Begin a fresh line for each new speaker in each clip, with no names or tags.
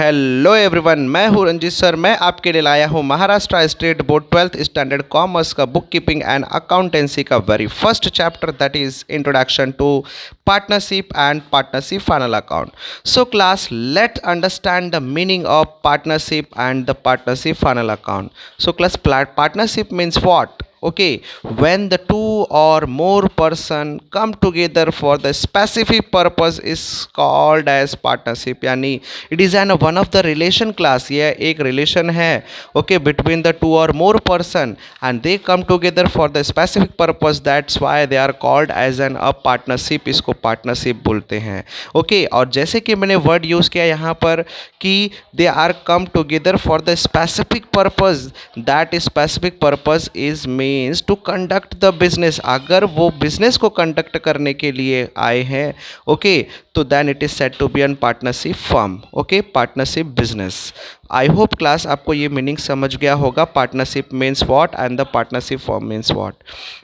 Hello everyone, मैं हूं Ranjit sir. मैं आपके लिए लाया हूं Maharashtra state board 12th standard commerce का बुक कीपिंग एंड अकाउंटेंसी का very first chapter, that is introduction to partnership and partnership final account. So class, let's understand the meaning of partnership and the partnership final account. So class, partnership means what? Okay, when the two or more person come together for the specific purpose is called as partnership. यानी it is an one of the relation class. यह एक relation है okay between the two or more person and they come together for the specific purpose. That's why they are called as an a partnership. इसको partnership बोलते हैं okay. और जैसे कि मैंने word use किया यहाँ पर कि they are come together for the specific purpose. That specific purpose is means to conduct the business. अगर वो बिजनेस को कंडक्ट करने के लिए आए हैं ओके तो then it is said to be an partnership firm okay, partnership business. I hope class आपको ये मीनिंग समझ गया होगा. Partnership means what and the partnership firm means what.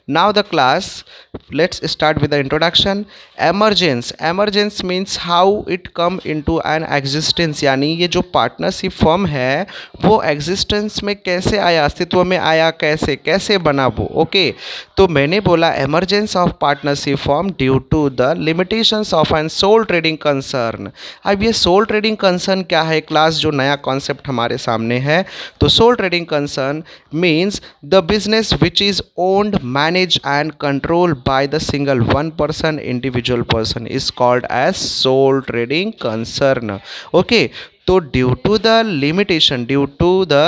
Now the class let's start with the introduction. Emergence. Emergence means how it come into an existence. यानी ये जो partnership firm है वो एग्जिस्टेंस में कैसे आया, अस्तित्व में आया, कैसे कैसे बना वो ओके. तो मैंने बोला emergence of partnership firm due to the limitations of an sole trading concern. अब ये सोल ट्रेडिंग कंसर्न क्या है क्लास, जो नया कॉन्सेप्ट हमारे सामने है. तो sole trading concern means the business which is owned, manage and control by the single one person, individual person is called as sole trading concern okay. तो due to the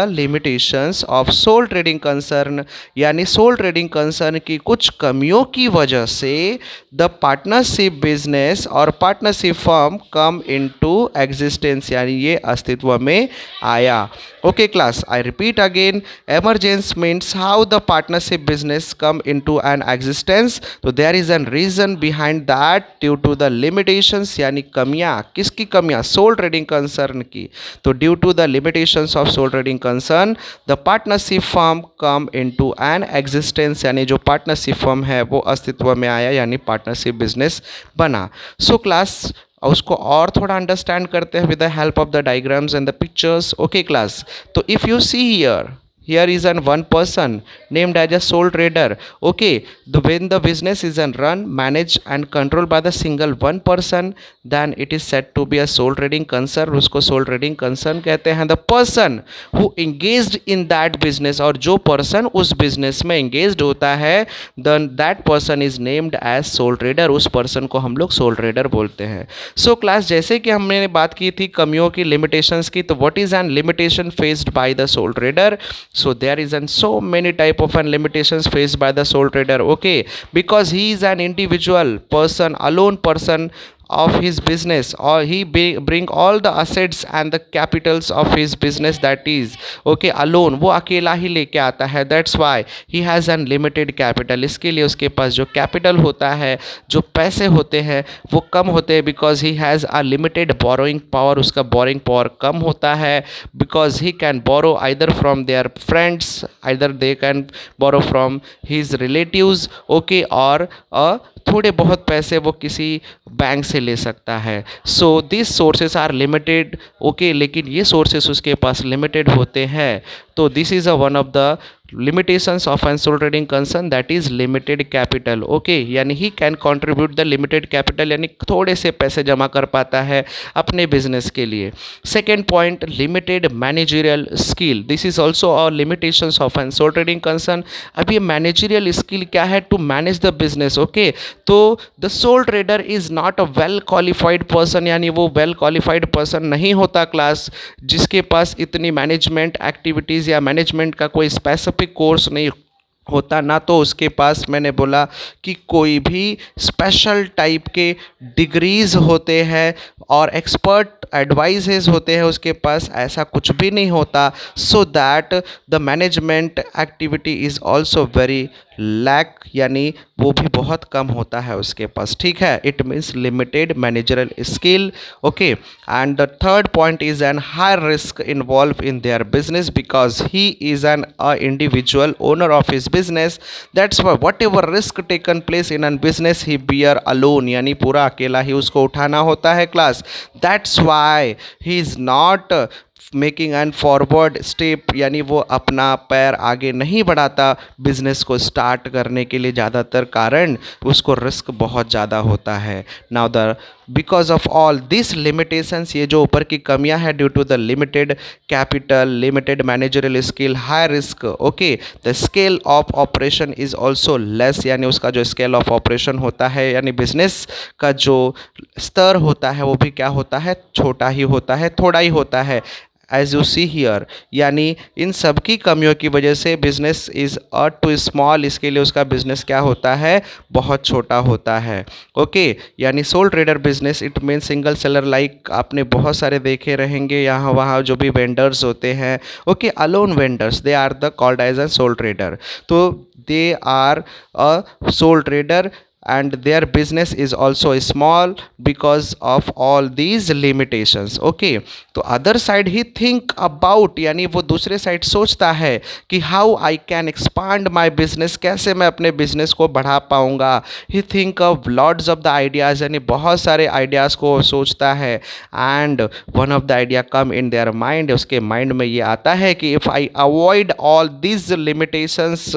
limitations of sole trading concern, यानी sole trading concern की कुछ कमियों की वजह से the partnership business और partnership firm come into existence, यानी ये अस्तित्व में आया okay class. I repeat again, emergence means how the partnership business come into an existence. तो there is an reason behind that due to the limitations, यानी कमियां. किसकी कमियां? सोल ट्रेडिंग कंसर्न की. तो due to the limitations of sole trading concern the partnership firm come into an existence, यानी जो partnership firm है वो अस्तित्व में आया, यानी पार्टनरशिप बिजनेस बना. सो क्लास उसको और थोड़ा अंडरस्टैंड करते हैं with the help of the diagrams and the pictures okay class. तो if you see here, here is an one person named as a sole trader okay. When the business is run, managed and controlled by the single one person, then it is said to be a sole trading concern. उसको sole trading concern कहते हैं. The person who engaged in that business, और जो person उस business में engaged होता है, then that person is named as sole trader. उस person को हम लोग sole trader बोलते हैं. So class, जैसे कि हमने बात की थी कमियों की, limitations की, तो what is an limitation faced by the sole trader? So there is so many type of limitations faced by the sole trader okay, because he is an individual person, alone person of his business, or he bring all the assets and the capitals of his business, that is okay alone. वो अकेला ही लेके आता है. that's why he has an limited capital. इसके लिए उसके पास जो capital होता है, जो पैसे होते हैं वो कम होते हैं, because he has a limited borrowing power. उसका borrowing power कम होता है, because he can borrow either from their friends, either they can borrow from his relatives okay, और थोड़े बहुत पैसे वो किसी बैंक से ले सकता है. So this sources are limited okay, लेकिन ये सोर्सेस उसके पास लिमिटेड होते हैं. तो this is one of the limitations of an sole trading concern, that is limited capital okay. यानी he can contribute the limited capital, यानी थोड़े से पैसे जमा कर पाता है अपने बिजनेस के लिए. Second point, limited managerial skill. This is also a limitations of an sole trading concern. अब ये मैनेजरियल स्किल क्या है? To manage the business okay. तो the sole trader is not a well qualified person, यानी वो well qualified person नहीं होता class, जिसके पास इतनी मैनेजमेंट एक्टिविटीज़ या मैनेजमेंट का कोई स्पेसिफिक कोर्स नहीं होता. ना तो उसके पास मैंने बोला कि कोई भी स्पेशल टाइप के डिग्रीज होते हैं और एक्सपर्ट एडवाइजेज होते हैं उसके पास, ऐसा कुछ भी नहीं होता. So that the management activity is also very lack, यानी वो भी बहुत कम होता है उसके पास, ठीक है। It means limited managerial skill, okay. And the third point is an high risk involve in their business because he is an individual owner of his business, that's why whatever risk taken place in an business he bear alone, यानी पूरा अकेला ही उसको उठाना होता है class. That's why he is not making an forward step, यानी वो अपना पैर आगे नहीं बढ़ाता बिजनेस को स्टार्ट करने के लिए, ज़्यादातर कारण उसको रिस्क बहुत ज़्यादा होता है। Now the because of all this limitations, ये जो ऊपर की कमियां हैं, due to the limited capital, limited managerial skill, high risk, okay, the scale of operation is also less, यानी उसका जो स्केल ऑफ ऑपरेशन होता है, यानी बिजनेस का जो स्तर होता है वो भी क्या होता है, छोटा ही होता है, थोड़ा ही होता है, एज यू सी हियर। यानी इन सब की कमियों की वजह से बिजनेस इज़ टू स्मॉल, इसके लिए उसका बिजनेस क्या होता है, बहुत छोटा होता है, ओके। यानी soul trader business it mean single seller, like आपने बहुत सारे देखे रहेंगे यहाँ वहाँ जो भी वेंडर्स होते हैं, okay, alone vendors, they are the called as a sole trader. तो they are a sole trader and their business is also small because of all these limitations, okay। तो other side he think about, यानी वो दूसरे side सोचता है कि how I can expand my business, कैसे मैं अपने बिजनेस को बढ़ा पाऊंगा। He think of lots of the ideas, यानी बहुत सारे आइडियाज़ को सोचता है। And one of the idea come in their mind, उसके माइंड में ये आता है कि if I avoid all this limitations,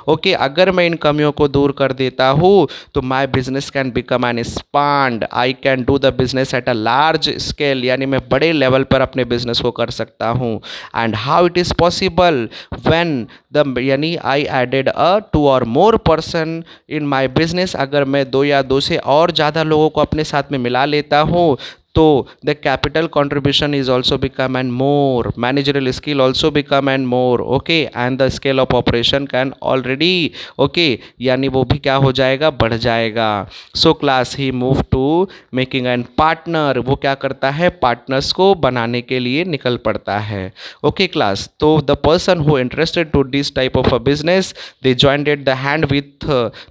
okay, अगर मैं इन कमियों को दूर कर देता हूँ तो my business can become an expand, I can do the business at a large scale, यानी मैं बड़े लेवल पर अपने बिजनेस को कर सकता हूँ। And how it is possible when the, यानी आई एडेड अ 2 और more person in my business, अगर मैं 2 या 2 से और ज़्यादा लोगों को अपने साथ में मिला लेता हूँ तो the capital contribution is also become and more, managerial skill also become and more, okay, and the scale of operation can already, okay, यानी वो भी क्या हो जाएगा, बढ़ जाएगा। So class he move to making an partner, वो क्या करता है, पार्टनर्स को बनाने के लिए निकल पड़ता है, ओके क्लास। तो the person who interested to this type of a business they jointed the hand with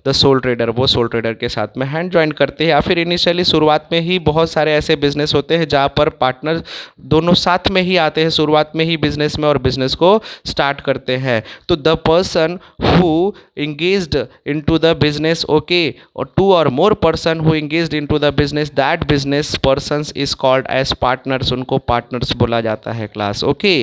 the sole trader, वो सोल ट्रेडर के साथ में हैंड ज्वाइन करते हैं। या फिर इनिशियली शुरुआत में ही बहुत सारे ऐसे बिजनेस होते हैं जहाँ पर पार्टनर दोनों साथ में ही आते हैं शुरुआत में ही बिजनेस में और बिजनेस को स्टार्ट करते हैं। तो the person who engaged into the business, okay, or 2 or more person who engaged into the business, that business persons is called as partners, उनको partners बोला जाता है class, okay।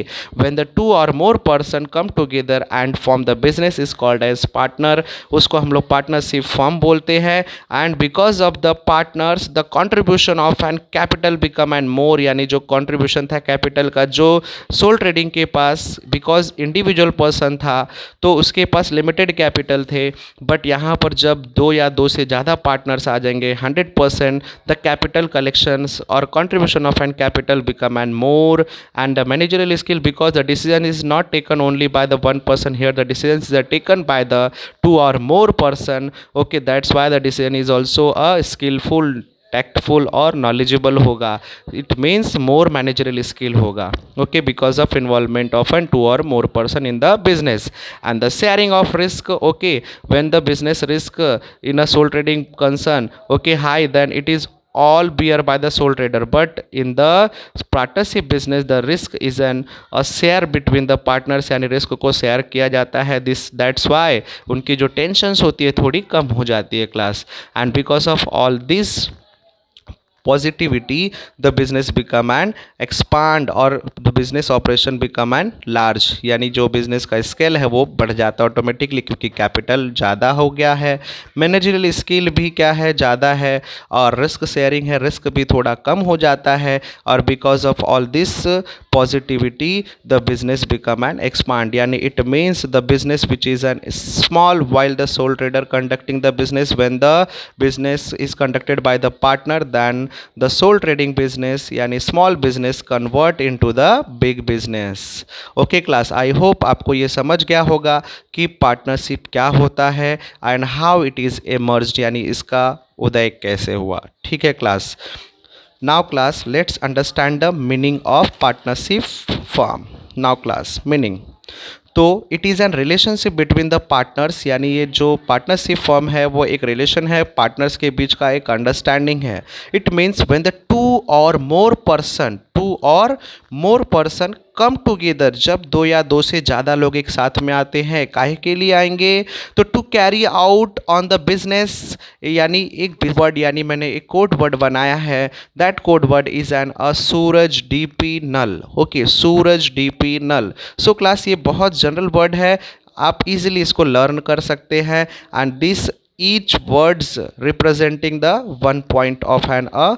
when the 2 or more person come together and form the business is called as partner, उसको हम लोग partnership form बोलते हैं। and because of the partners the contribution of an capital become and more, यानी जो contribution था capital का जो सोल ट्रेडिंग के पास, बिकॉज इंडिविजुअल पर्सन था तो उसके पास लिमिटेड कैपिटल थे, बट यहाँ पर जब 2 या 2 से ज़्यादा पार्टनर्स आ जाएंगे 100%, द कैपिटल कलेक्शंस और contribution of and capital become and more. And the managerial skill, because the decision is not taken only by the 1 person here, the decisions are taken by the 2 or more person, okay, that's why the decision is also a skillful, tactful और knowledgeable होगा। It means more managerial skill होगा, okay, because of involvement of an 2 or more person in the business। and the sharing of risk, okay, when the business risk in a sole trading concern, okay, high, then it is all bear by the sole trader, but in the partnership business the risk is an a share between the partners, यानी risk को share किया जाता है। This that's why उनकी जो tensions होती है थोड़ी कम हो जाती है class. And because of all this positivity the business become and expand और the business operation become and large, यानी जो बिजनेस का स्केल है वो बढ़ जाता है ऑटोमेटिकली क्योंकि कैपिटल ज़्यादा हो गया है, मैनेजरियल स्किल भी क्या है, ज़्यादा है, और रिस्क शेयरिंग है, रिस्क भी थोड़ा कम हो जाता है। और because of all this positivity the business become and expand, यानी it means the business which is an small while the sole trader conducting the business, when the business is conducted by the partner then the sole trading business यानी small business convert into the big business। Okay class, I hope आपको ये समझ गया होगा कि partnership क्या होता है and how it is emerged, यानी इसका उदय कैसे हुआ। ठीक है class, now class let's understand the meaning of partnership form. Now class meaning, तो it is an relationship between the partners, यानी ये जो पार्टनरशिप फॉर्म है वो एक रिलेशन है, पार्टनर्स के बीच का एक अंडरस्टैंडिंग है। It means when the two और मोर पर्सन कम टुगेदर, जब दो या दो से ज़्यादा लोग एक साथ में आते हैं, काहे के लिए आएंगे, तो to carry out on the business, यानी एक वर्ड, यानी मैंने एक कोड वर्ड बनाया है, that code word is an a Suraj DP नल। ओके, सूरज डीपी नल। सो क्लास ये बहुत जनरल वर्ड है, आप इजीली इसको लर्न कर सकते हैं, and this each words representing the one point of an a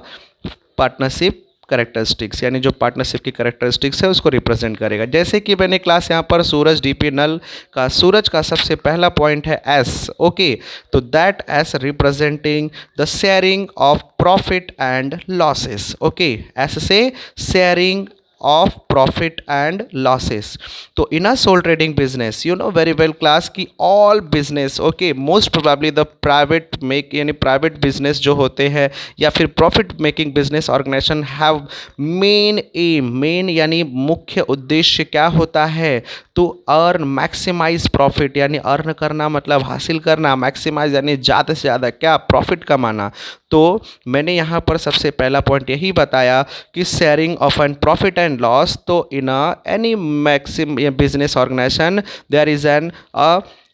partnership characteristics, यानी जो पार्टनरशिप की करेक्टरिस्टिक्स है उसको रिप्रेजेंट करेगा। जैसे कि मैंने क्लास यहाँ पर सूरज डीपी नल का, सूरज का सबसे पहला पॉइंट है एस। ओके, तो that S representing the sharing of profit and losses. Okay, S से sharing of profit and losses. तो in a sole trading business, you know very well class की all business, okay, most probably the private make, यानी private business जो होते हैं या फिर profit making business organization have main aim, main यानी मुख्य उद्देश्य क्या होता है, तो अर्न मैक्सिमाइज प्रॉफिट, यानी अर्न करना मतलब हासिल करना, मैक्सिमाइज यानी ज़्यादा से ज़्यादा क्या, प्रॉफिट कमाना। तो मैंने यहाँ पर सबसे पहला पॉइंट यही बताया कि sharing of an profit and loss, तो in any maxim business organisation there is an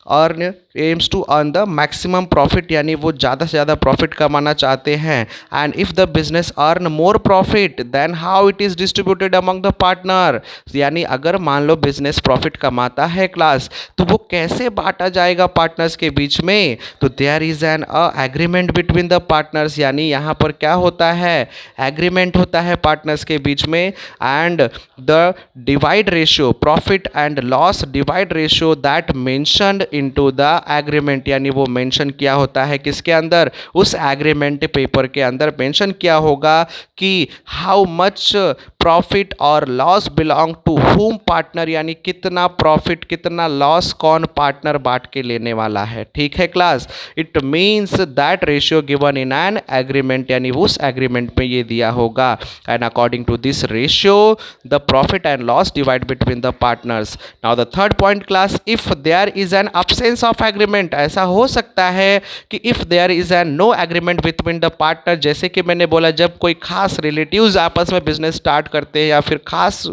earn aims to earn the maximum profit, यानी वो ज़्यादा से ज़्यादा प्रॉफिट कमाना चाहते हैं। And if the business earn more profit then how it is distributed among the partner, यानी अगर मान लो बिजनेस प्रॉफिट कमाता है क्लास, तो वो कैसे बांटा जाएगा पार्टनर्स के बीच में, तो there is an agreement between the partners, यानी यहाँ पर क्या होता है, एग्रीमेंट होता है पार्टनर्स के बीच में। And the divide ratio, profit and loss divide ratio that mentioned into the agreement, यानी वो मेंशन किया होता है किसके अंदर, उस एग्रीमेंट पेपर के अंदर मेंशन किया होगा कि हाउ मच प्रॉफिट और loss belong to whom partner, यानी कितना प्रॉफिट कितना लॉस कौन पार्टनर बांट के लेने वाला है। ठीक है class, it means that ratio given in an agreement, यानी उस एग्रीमेंट में ये दिया होगा। And according to this ratio the profit and loss divide between the partners. Now the third point class, if there is an absence of agreement, ऐसा हो सकता है कि if there is an no agreement between the partner, जैसे कि मैंने बोला जब कोई खास रिलेटिव्स आपस में बिजनेस स्टार्ट करते हैं या फिर खास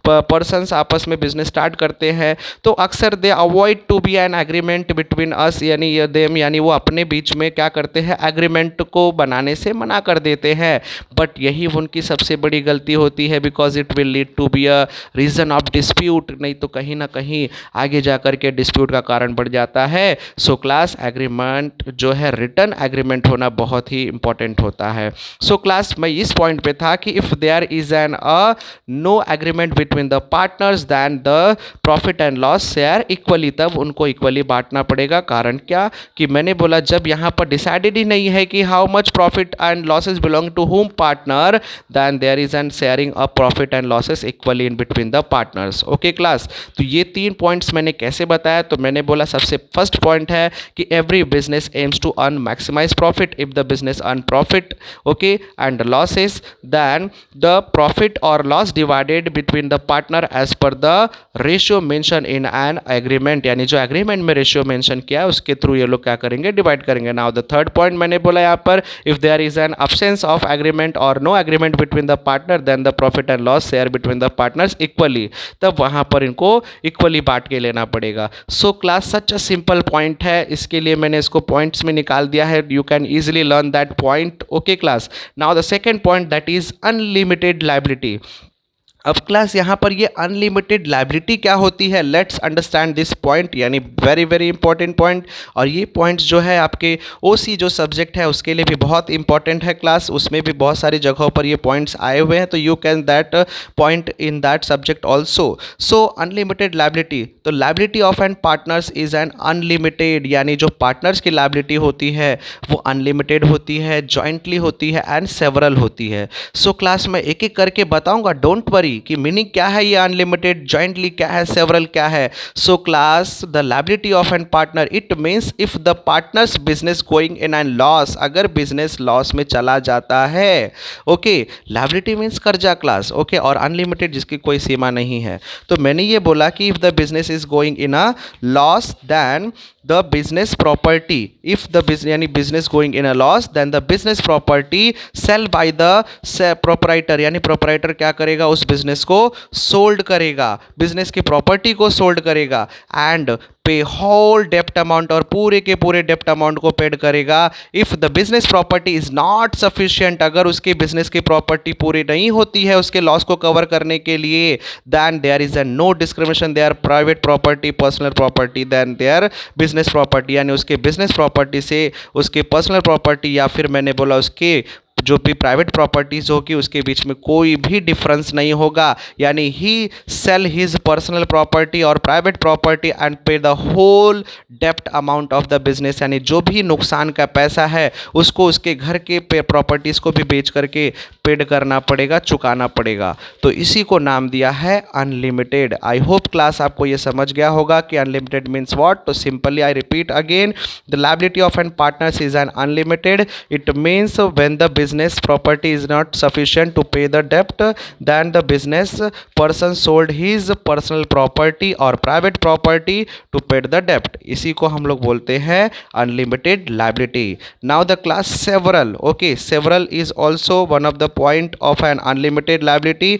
पर्सन्स आपस में बिजनेस स्टार्ट करते हैं, तो अक्सर they avoid to be an agreement between us, यानी देम, यानी वो अपने बीच में क्या करते हैं, एग्रीमेंट को बनाने से मना कर देते हैं। बट यही उनकी सबसे बड़ी गलती होती है, because it will lead to be a reason of dispute, नहीं तो कहीं ना कहीं आगे जा करके डिस्प्यूट का कारण बढ़ जाता है। सो क्लास एग्रीमेंट जो है, रिटर्न एग्रीमेंट होना बहुत ही इंपॉर्टेंट होता है। सो क्लास मैं इस पॉइंट पे था कि if there is an no agreement between the partners then the profit and loss share equally, तब उनको इक्वली बांटना पड़ेगा। कारण क्या कि मैंने बोला जब यहाँ पर डिसाइडेड ही नहीं है कि how much profit and losses belong to whom partner, then there is an sharing of profit and losses equally in between the partners. Okay class, तो ये 3 पॉइंट्स मैंने कैसे बताया, तो मैंने बोला सबसे फर्स्ट पॉइंट है कि every business aims to earn maximise profit, if the business earn profit okay and losses then the profit और loss divided between the partner as per the ratio mention in an agreement, यानी जो agreement में ratio mention किया है उसके through ये लोग क्या करेंगे, डिवाइड करेंगे। नाउ द थर्ड पॉइंट मैंने बोला यहाँ पर, if there is an absence of agreement और no agreement between the partner then the profit and loss share between the partners equally, तब वहां पर इनको इक्वली बांट के लेना पड़ेगा। So class such a simple point है, इसके लिए मैंने इसको पॉइंट्स में निकाल दिया है, you can easily learn that point. Okay class, now the second point that is unlimited liability. अब क्लास यहाँ पर ये अनलिमिटेड लायबिलिटी क्या होती है, लेट्स अंडरस्टैंड दिस पॉइंट, यानी वेरी वेरी इंपॉर्टेंट पॉइंट। और ये पॉइंट्स जो है आपके ओसी जो सब्जेक्ट है उसके लिए भी बहुत इंपॉर्टेंट है क्लास, उसमें भी बहुत सारी जगहों पर ये पॉइंट्स आए हुए हैं, तो you can that point in that subject also. So unlimited liability, तो liability of an partners is an unlimited, यानी जो पार्टनर्स की लायबिलिटी होती है वो अनलिमिटेड होती है, जॉइंटली होती है एंड सेवरल होती है। सो क्लास में एक एक करके बताऊँगा, डोंट वरी, सॉरी कि मीनिंग क्या है ये अनलिमिटेड, जॉइंटली क्या है, सेवरल क्या है. So class the liability of an partner it means if the partners business going in an loss, अगर बिजनेस लॉस में चला जाता है. ओके, लायबिलिटी मीन्स कर्जा क्लास. ओके, और अनलिमिटेड जिसकी कोई सीमा नहीं है. तो मैंने ये बोला कि if the business is going in a loss then the business property, if the business यानी business going in a loss then the business property sell by the proprietor, यानी proprietor क्या करेगा, उस business को sold करेगा, business की property को sold करेगा and पे होल डेप्ट अमाउंट, और पूरे के पूरे डेप्ट अमाउंट को पेड करेगा. If the business property is not sufficient, अगर उसके बिजनेस की प्रॉपर्टी पूरी नहीं होती है उसके लॉस को कवर करने के लिए, then there is a no discrimination, their private property, personal property, then their business property, यानी उसके बिजनेस प्रॉपर्टी से उसके पर्सनल प्रॉपर्टी या फिर मैंने बोला उसके जो भी प्राइवेट प्रॉपर्टीज होगी उसके बीच में कोई भी डिफरेंस नहीं होगा. यानी he sell his personal property और private property and pay the whole डेप्ट अमाउंट ऑफ द बिजनेस, यानी जो भी नुकसान का पैसा है उसको उसके घर के प्रॉपर्टीज़ को भी बेच करके पेड करना पड़ेगा, चुकाना पड़ेगा. तो इसी को नाम दिया है अनलिमिटेड. आई होप क्लास आपको ये समझ गया होगा कि अनलिमिटेड मीन्स व्हाट. तो simply I repeat again, the liability of an partners is an unlimited. It means when the business property is not sufficient to pay the debt, then the business person sold his personal property or private property to pay the debt. इसी को हम लोग बोलते हैं unlimited liability. Now the class several. Okay, several is also one of the point of an unlimited liability.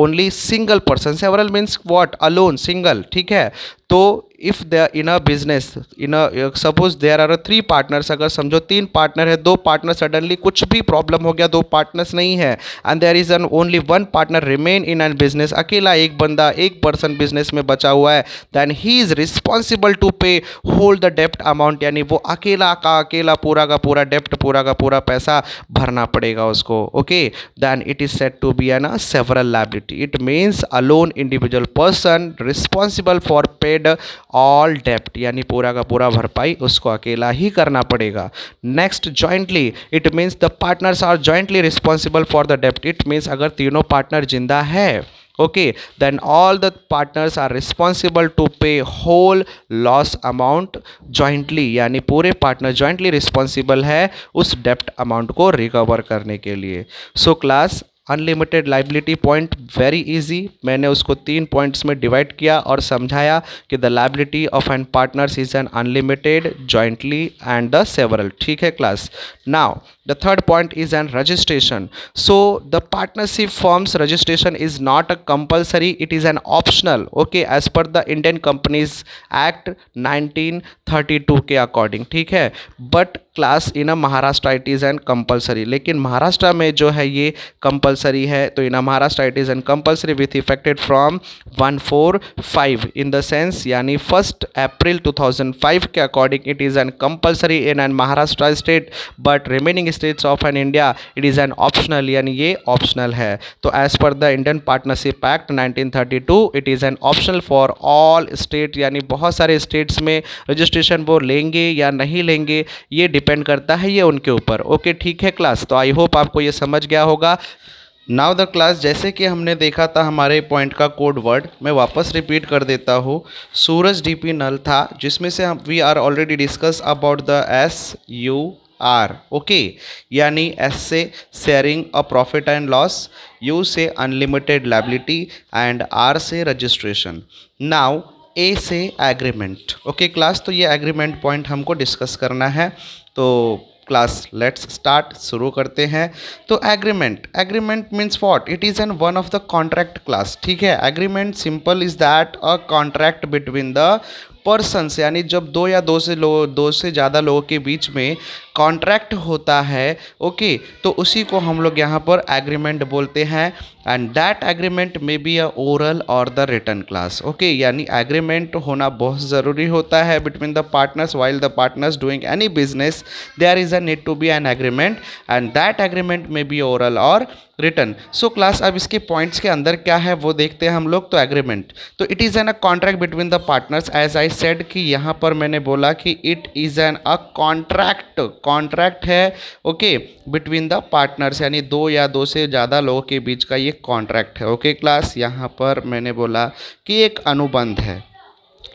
Only single person. Several means what? Alone, single. ठीक है. तो if they in a business in a suppose there are 3 partners, अगर समझो 3 partner है, 2 partner suddenly कुछ भी problem हो गया, 2 पार्टनर्स नहीं है and there is an only 1 partner remain in an business, अकेला एक बंदा एक पर्सन बिजनेस में बचा हुआ है, then he is responsible to pay hold the डेप्ट अमाउंट, यानी वो अकेला का अकेला पूरा का पूरा डेप्ट, पूरा का पूरा पैसा भरना पड़ेगा उसको. Okay, then it is said to be an several liability. It means alone individual person responsible for paid all डेप्ट, यानी पूरा का पूरा भरपाई उसको अकेला ही करना पड़ेगा. Next, jointly. It means the partners are jointly responsible for the डेप्ट. इट मीन्स अगर तीनों पार्टनर जिंदा है, okay, then all the partners are responsible to pay whole loss amount jointly, यानी पूरे पार्टनर jointly responsible है उस डेप्ट अमाउंट को रिकवर करने के लिए. So class unlimited liability point very easy, मैंने उसको 3 पॉइंट्स में डिवाइड किया और समझाया कि the liability of an partners is an unlimited, jointly and the several. ठीक है class. Now the third point is an registration. So the partnership forms registration is not a compulsory, it is an optional. Okay, as per the Indian companies act 1932 के according. ठीक है, but class in a Maharashtra it is an compulsory. लेकिन महाराष्ट्र में जो है ये compulsory है, तो इन Maharashtra it is an compulsory with effected from 145 in the sense, यानी 1 अप्रैल 2005 के according it is an compulsory in an Maharashtra state, but remaining states of an India it is an optional, यानी ये ऑप्शनल है. तो as per the Indian partnership act 1932 it is an optional for all state, यानी बहुत सारे states में registration वो लेंगे या नहीं लेंगे ये डिपेंड करता है ये उनके ऊपर. ओके, ठीक है क्लास. तो आई होप आपको ये समझ गया होगा. नाउ द क्लास, जैसे कि हमने देखा था हमारे पॉइंट का कोड वर्ड, मैं वापस रिपीट कर देता हूँ. सूरज डीपी नल था, जिसमें से हम we are already discuss about the SUR. Okay, यानी S से sharing a profit and loss, U से अनलिमिटेड लायबिलिटी एंड R से रजिस्ट्रेशन. नाउ A से एग्रीमेंट. ओके क्लास, तो ये एग्रीमेंट पॉइंट हमको डिस्कस करना है. तो क्लास लेट्स स्टार्ट, शुरू करते हैं. तो agreement means what? It is an one of the contract class. ठीक है, agreement simple is that a contract between the persons, यानी जब दो या दो से ज़्यादा लोगों के बीच में कॉन्ट्रैक्ट होता है. ओके, तो उसी को हम लोग यहाँ पर एग्रीमेंट बोलते हैं. And that agreement may be a oral और द रिटन क्लास. ओके, यानी एग्रीमेंट होना बहुत ज़रूरी होता है between the partners. While the partners doing any business there is a need to be an agreement, and that agreement may be oral और written. So class अब इसके points के अंदर क्या है वो देखते हैं हम लोग। तो एग्रीमेंट, तो it is an a contract between the partners, as I said कि यहाँ पर मैंने बोला कि it is an a contract, contract है ओके बिटवीन द पार्टनर्स, यानी दो या दो से ज़्यादा लोगों के बीच का ये कॉन्ट्रैक्ट है ओके क्लास। यहाँ पर मैंने बोला कि एक अनुबंध है।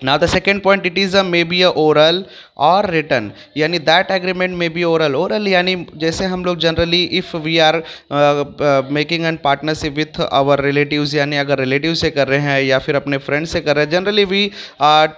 Now the second point, it is a may be a oral और रिटर्न, यानी दैट एग्रीमेंट में बी ओरल। ओरल यानी जैसे हम लोग generally if we are making an partnership with our relatives, यानी अगर रिलेटिव से कर रहे हैं या फिर अपने फ्रेंड से कर रहे हैं, जनरली वी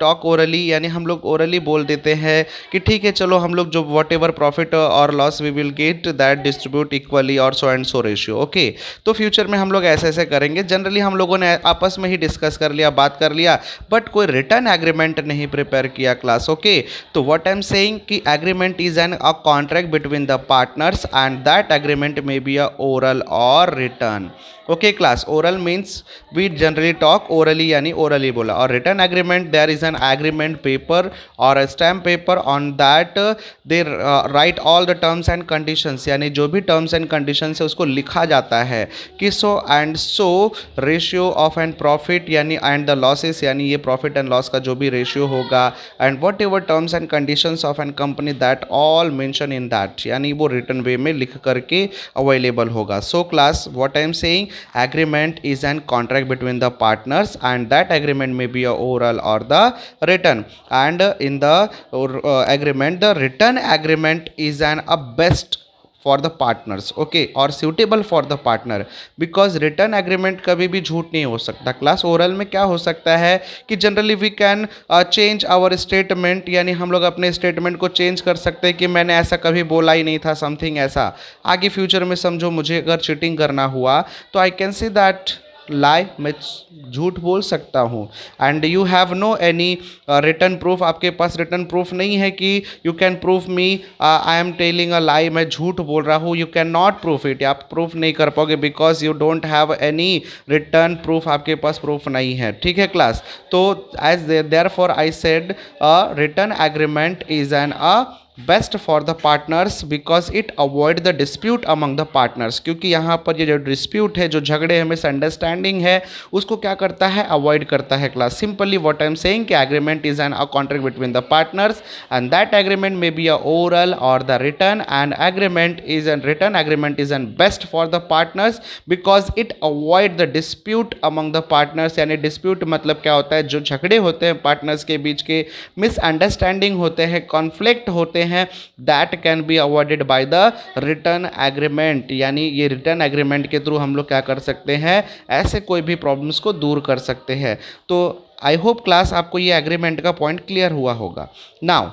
टॉक ओरली, यानी हम लोग ओरली बोल देते हैं कि ठीक है चलो हम लोग जो वॉट एवर प्रॉफिट और loss we will get that distribute equally और so and so ratio okay. तो फ्यूचर में हम लोग ऐसे ऐसे करेंगे। जनरली हम लोगों ने आपस में ही डिस्कस कर लिया, बात कर लिया, बट कोई रिटर्न एग्रीमेंट नहीं प्रिपेयर किया क्लास ओके। तो व्हाट आई एम सेइंग कि agreement is an a contract between the partners and that agreement may be a oral और written okay class. Oral means we generally talk orally, यानी orally बोला, और written agreement there is an agreement paper और stamp paper on that they write all the terms and conditions, यानी जो भी terms and conditions है उसको लिखा जाता है कि सो and so ratio of and profit, यानी एंड द लॉसेस, यानी ये प्रॉफिट एंड लॉस का जो भी रेशियो होगा, and whatever terms and conditions of an company that all mention in that, यानी वो रिटर्न वे में लिख करके अवेलेबल होगा। So class what I am saying, agreement is an contract between the partners and that agreement may be a oral or the written, and in the agreement, the written agreement is an a best for the partners okay और suitable for the partner, because written agreement कभी भी झूठ नहीं हो सकता class. Oral में क्या हो सकता है कि generally we can change our statement, यानी हम लोग अपने स्टेटमेंट को चेंज कर सकते हैं कि मैंने ऐसा कभी बोला ही नहीं था, समथिंग ऐसा। आगे फ्यूचर में समझो मुझे अगर चीटिंग करना हुआ तो आई कैन से दैट लाई, मैं झूठ बोल सकता हूँ, and you have no any written proof, आपके पास रिटर्न प्रूफ नहीं है कि you can proof me I am telling a lie, मैं झूठ बोल रहा हूँ, you can not proof it, आप प्रूफ नहीं कर पाओगे because you don't have any written proof, आपके पास प्रूफ नहीं है ठीक है क्लास। तो as therefore I said written agreement is an best for the partners because it avoid the dispute among the partners, क्योंकि यहाँ पर ये जो डिस्प्यूट है, जो झगड़े हैं, मिसअंडरस्टैंडिंग है, उसको क्या करता है, अवॉइड करता है class. Simply what I am saying कि agreement is an a contract between the partners and that agreement may be a oral और the written, and agreement is an written agreement is an best for the partners because it avoid the dispute among the partners, यानी dispute मतलब क्या होता है, जो झगड़े होते हैं पार्टनर्स के बीच के, मिसअंडरस्टैंडिंग होते हैं, कॉन्फ्लिक्ट होते हैं, that can be avoided by the return agreement, यानी ये रिटर्न एग्रीमेंट के थ्रू हम लोग क्या कर सकते हैं, ऐसे कोई भी प्रॉब्लम्स को दूर कर सकते हैं। तो आई होप क्लास आपको ये एग्रीमेंट का पॉइंट क्लियर हुआ होगा। नाउ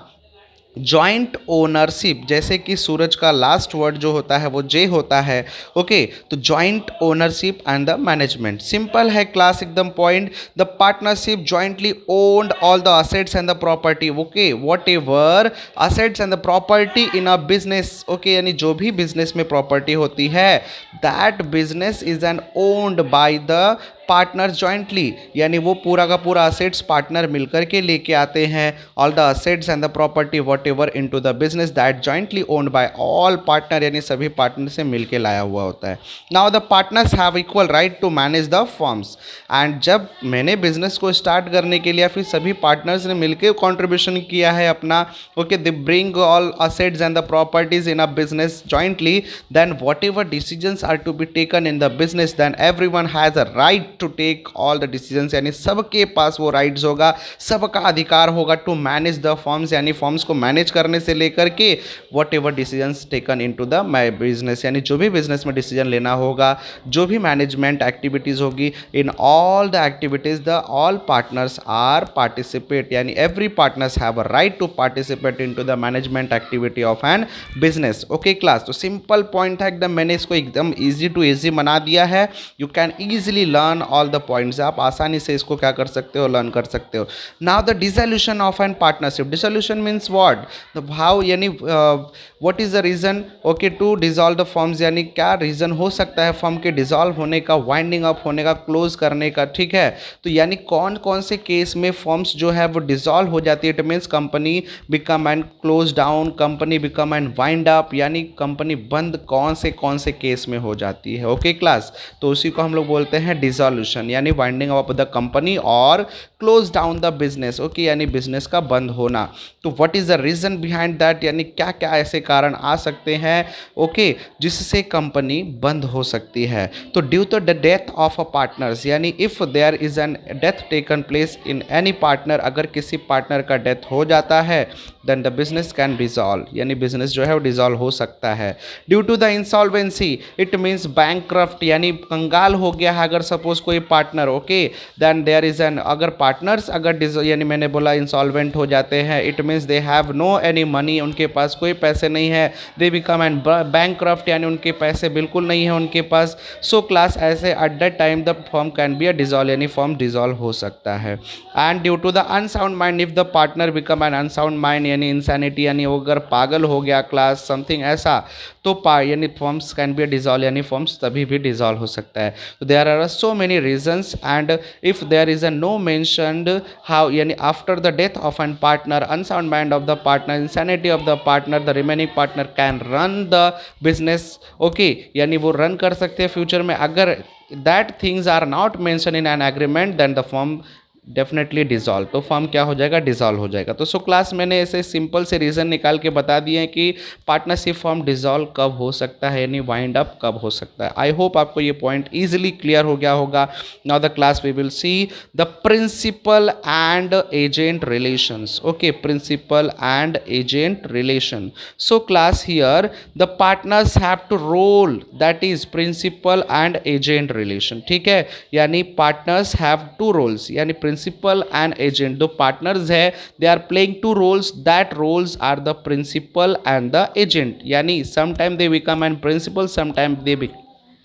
जॉइंट ओनरशिप, जैसे कि सूरज का लास्ट वर्ड जो होता है वो जे होता है ओके। तो joint ownership and the management, simple है क्लास एकदम point. The partnership jointly owned all the assets and the property okay, what ever assets and the property in a business okay, यानी जो भी बिजनेस में property होती है that business is an owned by the partners jointly, यानी वो पूरा का पूरा असेट्स पार्टनर मिलकर के लेके आते हैं, all the assets and the property whatever in to the business that jointly owned by all partner, यानी सभी पार्टनर से मिल के लाया हुआ होता है। Now the partners have equal right to manage the firms, and जब मैंने बिजनेस को स्टार्ट करने के लिए फिर सभी पार्टनर्स ने मिलकर कॉन्ट्रीब्यूशन किया है अपना okay, they bring all assets and the properties in a business jointly, then whatever decisions are to be taken in the business, then everyone has a right to take all the decisions, यानी सबके पास वो rights होगा, सबका अधिकार होगा to manage the forms, यानी forms को मैनेज करने से लेकर के whatever decisions taken into the my business, यानी जो भी बिजनेस में डिसीजन लेना होगा, जो भी मैनेजमेंट एक्टिविटीज होगी, in all the activities the all partners are participate, यानी every partners have a right to participate into the management activity of an business okay class. तो सिंपल पॉइंट है एकदम, मैंने इसको एकदम ईजी टू ईजी बना दिया है, you can easily learn all the points, आप आसानी से इसको क्या कर सकते हो, लर्न कर सकते हो. Now the dissolution of an partnership. Dissolution means what, the how, यानी what is the reason okay to dissolve the firms, यानी क्या रीजन हो सकता है फर्म के डिसॉल्व होने का, वाइंडिंग अप होने का, क्लोज करने का. ठीक है, तो यानी कौन कौन से केस में फर्म्स जो है वो डिसॉल्व हो जाती है. It means company become and close down, company become and wind up, यानी कंपनी बंद कौन से केस में हो जाती है. ओके क्लास, तो उसी को हम लोग बोलते हैं डिसॉल्यूशन, यानी वाइंडिंग अप द कंपनी और close down the business. Okay, यानी बिजनेस का बंद होना. तो what is the reason behind that, यानी क्या क्या ऐसे कारण आ सकते हैं ओके जिससे कंपनी बंद हो सकती है. तो due to the death of a partners, यानी if there is an death taken place in any partner, अगर किसी पार्टनर का डेथ हो जाता है then the business can dissolve, यानी बिजनेस जो है वो डिसॉल्व हो सकता है. Due to the insolvency, it means bankrupt, यानी कंगाल हो गया है अगर सपोज कोई partner. Okay, then there is an, अगर पार्टनर्स अगर यानी मैंने बोला इंसॉल्वेंट हो जाते हैं, it means they have no any money, उनके पास कोई पैसे नहीं है. दे बिकम एन बैंकक्रफ्ट, यानी उनके पैसे बिल्कुल नहीं है उनके पास. सो क्लास ऐसे at that time the firm can be a dissolve, यानी फर्म डिसॉल्व हो सकता है. And due to the unsound mind, if the partner become an unsound mind, यानी इंसैनिटी, यानी वो अगर पागल हो गया क्लास समथिंग ऐसा, तो यानी फर्म्स कैन बी डिसॉल्व, यानी फर्म्स तभी भी डिसॉल्व हो सकता है. तो there are so many reasons and if there is a no mentioned how, यानी after the death of an partner, unsound mind of the partner, insanity of the partner, the remaining partner can run the business. Okay, यानी वो run कर सकते हैं future में. अगर that things are not mention in an agreement then the firm definitely dissolve, तो firm क्या हो जाएगा, डिसॉल्व हो जाएगा. तो सो क्लास मैंने ऐसे सिंपल से रीज़न निकाल के बता दिए हैं कि पार्टनरशिप फर्म डिसॉल्व कब हो सकता है, यानी वाइंड अप कब हो सकता है. आई होप आपको ये पॉइंट इजीली क्लियर हो गया होगा. Now the class we will see the principal and agent relations. Okay, principal and agent relation. So class here the partners have two role, that is principal and agent relation. ठीक है, यानी partners have two roles, यानी principal and agent, दो partners है, they are playing two roles, that roles are the principal and the agent. यानी sometime they become an principal, sometime they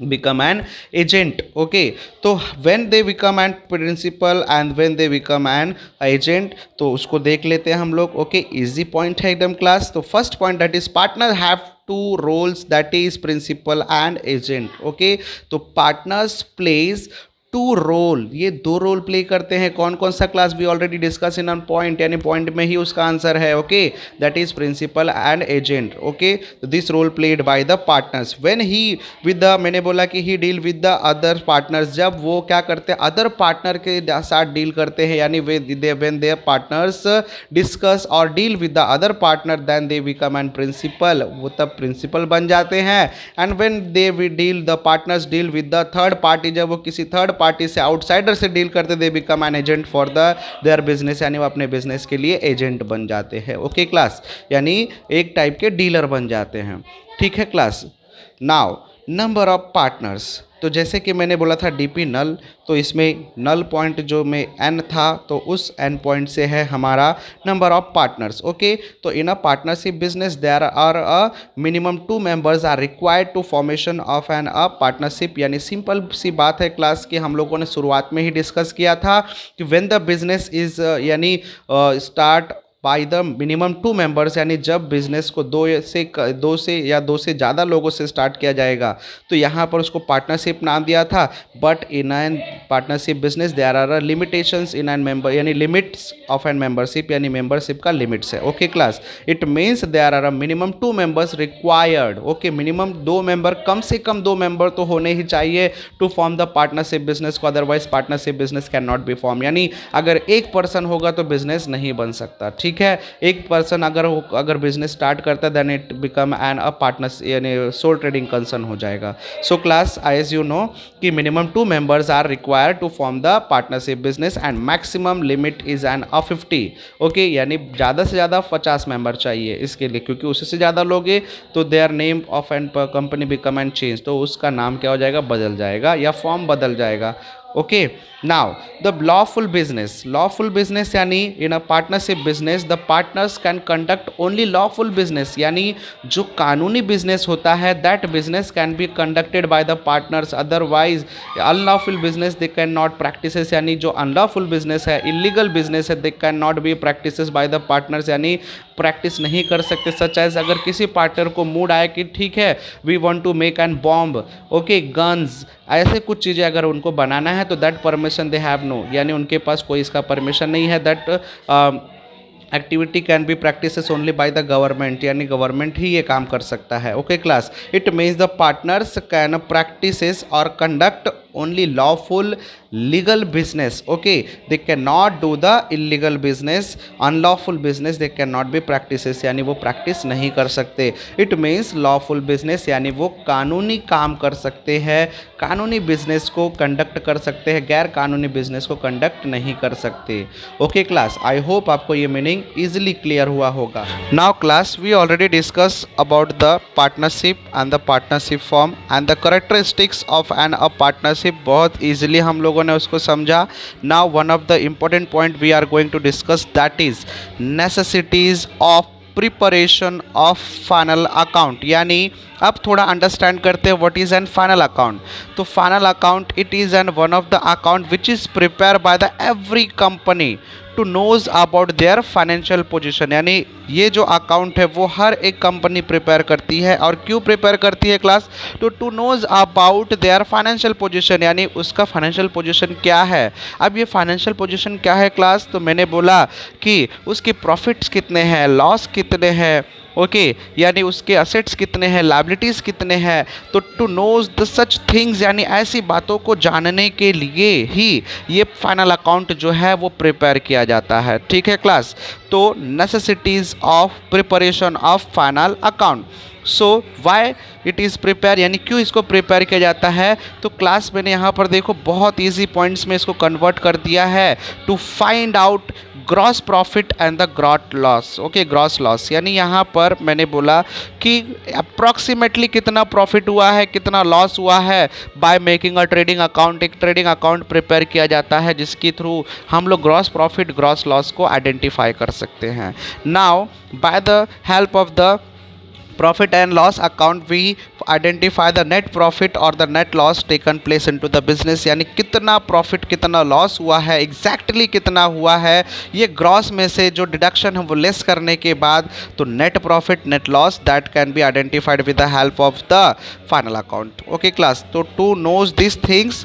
become an agent. Okay, तो when they become an principal and when they become an agent, तो उसको देख लेते हैं हम लोग. Okay, easy point है एकदम क्लास. तो first point that is partner have two roles, that is principal and agent. Okay, तो पार्टनर्स प्लेज टू रोल, ये दो रोल प्ले करते हैं. कौन कौन सा क्लास भी already discuss in on point, यानी पॉइंट में ही उसका आंसर है. Okay, that is principal and agent. Okay, this role played by the partners when he with the, मैंने बोला कि he deal with the other partners, जब वो क्या करते हैं अदर पार्टनर के साथ डील करते हैं, यानी व्हेन देयर पार्टनर्स डिस्कस और deal with the other partner then they become an principal, वो तब प्रिंसिपल बन जाते हैं. And when they deal the partners deal with the third party, जब वो किसी थर्ड पार्टी से आउटसाइडर से डील करते, they become an agent for the their business, यानी वो अपने बिजनेस के लिए एजेंट बन जाते हैं. ओके क्लास, यानी एक टाइप के डीलर बन जाते हैं. ठीक है class. Now number of partners, तो जैसे कि मैंने बोला था डीपी नल, तो इसमें नल पॉइंट जो में एन था, तो उस एन पॉइंट से है हमारा नंबर ऑफ पार्टनर्स. ओके, तो in a partnership business there are a minimum 2 members are required to formation of an a partnership. यानी सिंपल सी बात है क्लास की, हम लोगों ने शुरुआत में ही डिस्कस किया था कि व्हेन द बिजनेस इज यानी start by the minimum 2 members, यानी जब बिजनेस को दो से या दो से ज़्यादा लोगों से स्टार्ट किया जाएगा, तो यहाँ पर उसको पार्टनरशिप नाम दिया था. But in an partnership business there are limitations in an member, यानी लिमिट्स ऑफ एन मेंबरशिप, यानी मेंबरशिप का लिमिट्स है. Okay class, it means there are minimum 2 members required. Okay, minimum 2 member, कम से कम 2 मेंबर तो होने ही चाहिए to form the partnership business को, otherwise partnership business can not be form. यानी अगर एक पर्सन होगा तो बिजनेस नहीं बन सकता. ठीक है, एक पर्सन अगर बिजनेस स्टार्ट करता है then it become an a partnership, यानी सोल ट्रेडिंग कंसर्न हो जाएगा. So class as you know कि minimum 2 members are required to form the partnership business and maximum limit is an 50. Okay, यानी ज़्यादा से ज़्यादा 50 मेंबर चाहिए इसके लिए, क्योंकि उससे ज़्यादा लोगे तो their name of an company become and change, तो उसका नाम क्या हो जाएगा, बदल जाएगा या फॉर्म बदल जाएगा. Okay, now the lawful business यानी in a partnership business the partners can conduct only lawful business, यानी जो कानूनी बिजनेस होता है that business can be conducted by the partners, otherwise unlawful business they can not practices, यानी जो unlawful business है, illegal business है, they can not be practices by the partners, यानी प्रैक्टिस नहीं कर सकते। सच एज अगर किसी पार्टनर को मूड आए कि ठीक है we want to make an bomb, okay guns, ऐसे कुछ चीज़ें अगर उनको बनाना है तो that permission they have no, यानी उनके पास कोई इसका परमिशन नहीं है। That activity can be practices only by the government, यानी गवर्नमेंट ही ये काम कर सकता है। Okay class, it means the partners can practices और conduct only lawful legal business, okay, they can not do the illegal business, unlawful business they can not be practices, यानी वो प्रैक्टिस नहीं कर सकते। इट मीन्स लॉफुल बिजनेस यानी वो कानूनी काम कर सकते हैं, कानूनी बिजनेस को कंडक्ट कर सकते हैं, गैर कानूनी बिजनेस को कंडक्ट नहीं कर सकते। ओके क्लास, आई होप आपको ये मीनिंग इजीली क्लियर हुआ होगा। Now class, we already discuss about the partnership and the partnership form and the characteristics of an a partnership, बहुत इजीली हम लोगों ने उसको समझा। Now one of the important point we are going to discuss, that is necessities of preparation of final account, यानी अब थोड़ा understand करते हैं what is an final account. तो final account it is an one of the account which is prepare by the every company to knows about their financial position, यानी ये जो account है वो हर एक कंपनी प्रिपेयर करती है। और क्यों प्रिपेयर करती है class? To knows about their financial position, यानी उसका फाइनेंशियल पोजीशन क्या है। अब ये फाइनेंशियल पोजीशन क्या है क्लास? तो मैंने बोला कि उसके प्रॉफिट्स कितने हैं, लॉस कितने हैं, ओके, यानी उसके असेट्स कितने हैं, लायबिलिटीज़ कितने हैं। तो to knows the such things, यानी ऐसी बातों को जानने के लिए ही ये फाइनल अकाउंट जो है वो प्रिपेयर किया जाता है। ठीक है क्लास, तो necessities of preparation of final account. So why it is prepare, यानी क्यों इसको प्रिपेयर किया जाता है। तो क्लास मैंने यहाँ पर देखो बहुत इजी पॉइंट्स में इसको कन्वर्ट कर दिया है। To find out gross profit and the gross loss, okay, gross loss, यानी यहाँ पर मैंने बोला कि अप्रॉक्सीमेटली कितना प्रॉफिट हुआ है, कितना लॉस हुआ है, by making a trading account. एक ट्रेडिंग अकाउंट प्रिपेयर किया जाता है जिसके थ्रू हम लोग ग्रॉस प्रॉफिट ग्रॉस लॉस को आइडेंटिफाई कर सकते हैं। Now by the help of the profit and loss account we identify the net profit or the net loss taken place into the business, यानी कितना प्रॉफिट कितना loss हुआ है, exactly कितना हुआ है, ये ग्रॉस में से जो डिडक्शन है वो लेस करने के बाद तो net profit net loss that can be identified with the help of the final account. Okay class, तो to knows this things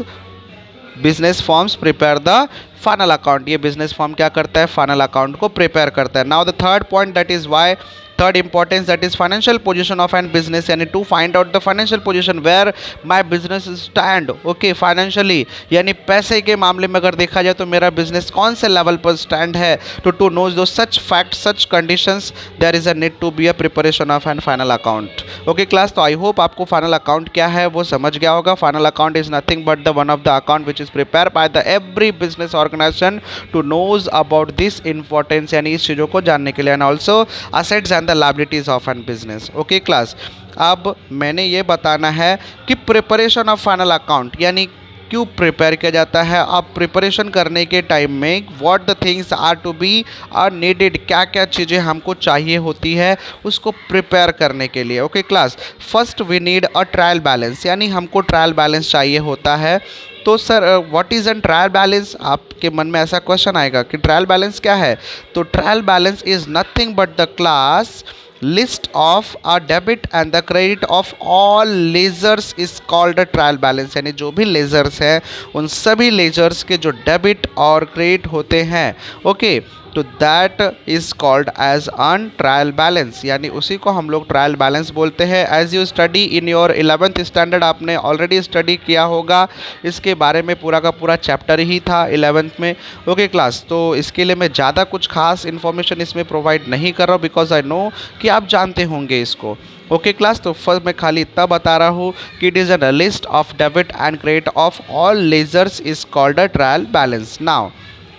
business forms prepare the final account. ये बिजनेस फॉर्म क्या करता है? फाइनल अकाउंट को prepare करता है। Now the third point, that is why third importance, that is financial position of an business, यानी to find out the financial position where my business stand, okay, financially, यानी पैसे के मामले में अगर देखा जाए तो मेरा बिजनेस कौन से लेवल पर स्टैंड है। To knows do such fact such conditions there is a need to be a preparation of an final account. Okay class, तो आई होप आपको फाइनल अकाउंट क्या है वो समझ गया होगा। Final account is nothing but the one of the account which is prepare by the every business organisation to knows about this importance, यानी इस चीज़ों को जानने के लिए, and also assets and the liabilities of an business. Okay class, अब मैंने ये बताना है कि प्रिपरेशन ऑफ फाइनल अकाउंट यानी क्यों प्रिपेयर किया जाता है। अब प्रिपरेशन करने के टाइम में what the things are to be are needed, क्या क्या चीज़ें हमको चाहिए होती है उसको प्रिपेयर करने के लिए। Okay class, first we need a trial balance, यानी हमको ट्रायल बैलेंस चाहिए होता है। तो sir what is an trial balance, आपके मन में ऐसा क्वेश्चन आएगा कि ट्रायल बैलेंस क्या है। तो trial balance is nothing but the class list of a debit and the credit of all ledgers is called a trial balance, यानी जो भी लेजर्स हैं उन सभी लेजर्स के जो डेबिट और क्रेडिट होते हैं, ओके, तो that is called as an trial balance, यानी उसी को हम लोग ट्रायल बैलेंस बोलते हैं। As you study in your 11th standard, आपने ऑलरेडी स्टडी किया होगा, इसके बारे में पूरा का पूरा चैप्टर ही था 11th में। ओके क्लास, तो इसके लिए मैं ज़्यादा कुछ खास इन्फॉर्मेशन इसमें प्रोवाइड नहीं कर रहा हूँ बिकॉज आई नो कि आप जानते होंगे इसको। ओके क्लास, तो फर्स्ट मैं खाली इतना बता रहा हूँ कि it is a list of debit and credit of all ledgers is called a trial balance. Now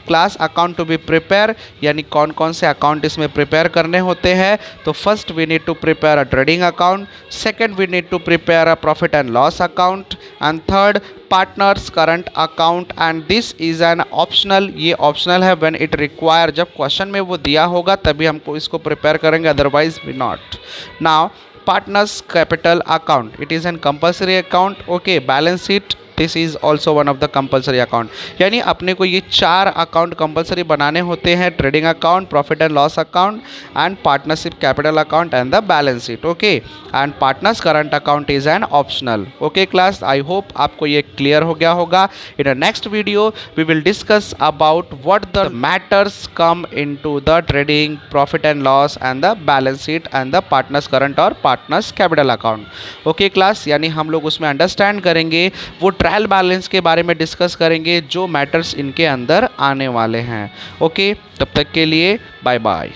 class account to be prepare, यानी कौन कौन से अकाउंट इसमें प्रिपेयर करने होते हैं। तो first we need to prepare a trading account, second we need to prepare a profit and loss account, and third partners current account, and this is an optional. ये ऑप्शनल है, when it require, जब question में वो दिया होगा तभी हमको इसको प्रिपेयर करेंगे, otherwise we not. Now partners capital account, it is an compulsory account, okay। balance sheet, this is also one of the compulsory account, यानी अपने को ये 4 अकाउंट कंपलसरी बनाने होते हैं, trading account, profit and loss account, and partnership capital account and the balance sheet, okay. And partners current account is an optional, okay class. I hope आपको ये clear हो गया होगा। In the next video we will discuss about what the matters come into the trading, profit and loss and the balance sheet and the partners current और partners capital account, okay class. यानी हम लोग उसमें understand करेंगे, वो trial balance के बारे में डिस्कस करेंगे, जो मैटर्स इनके अंदर आने वाले हैं, ओके। तब तक के लिए बाय बाय।